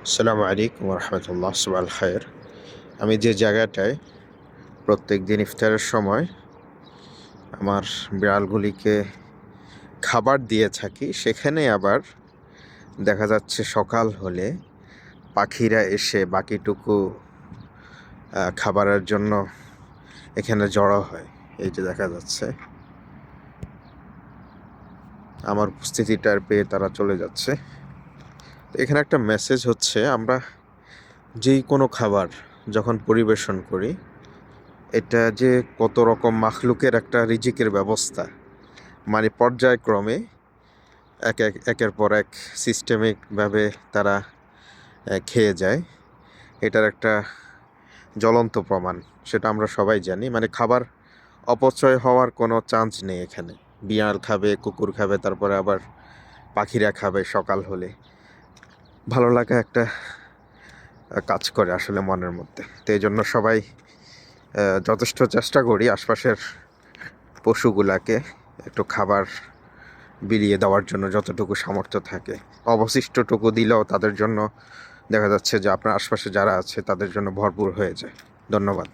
আসসালামু আলাইকুম রহমতুল্লাহ সুবাল খায়ের। আমি যে জায়গাটায় প্রত্যেক দিন ইফতারের সময় আমার বিড়ালগুলিকে খাবার দিয়ে থাকি, সেখানে আবার দেখা যাচ্ছে সকাল হলে পাখিরা এসে বাকিটুকু খাবারের জন্য এখানে জড়ো হয়। এই যে দেখা যাচ্ছে আমার উপস্থিতিটার পেয়ে তারা চলে যাচ্ছে। তো এখানে একটা মেসেজ হচ্ছে, আমরা যেই কোনো খাবার যখন পরিবেশন করি, এটা যে কত রকম মাখলুকের একটা রিজিকের ব্যবস্থা, মানে পর্যায়ক্রমে একের পর এক সিস্টেমিকভাবে তারা খেয়ে যায়, এটার একটা জ্বলন্ত প্রমাণ। সেটা আমরা সবাই জানি। মানে খাবার অপচয় হওয়ার কোনো চান্স নেই এখানে। বিড়াল খাবে, কুকুর খাবে, তারপরে আবার পাখিরা খাবে সকাল হলে। ভালো লাগা একটা কাজ করে আসলে মনের মধ্যে। তো এই জন্য সবাই যথেষ্ট চেষ্টা করি আশপাশের পশুগুলাকে একটু খাবার বিলিয়ে দেওয়ার জন্য যতটুকু সামর্থ্য থাকে। অবশিষ্টটুকু দিলেও তাদের জন্য দেখা যাচ্ছে যে আপনার আশপাশে যারা আছে তাদের জন্য ভরপুর হয়ে যায়। ধন্যবাদ।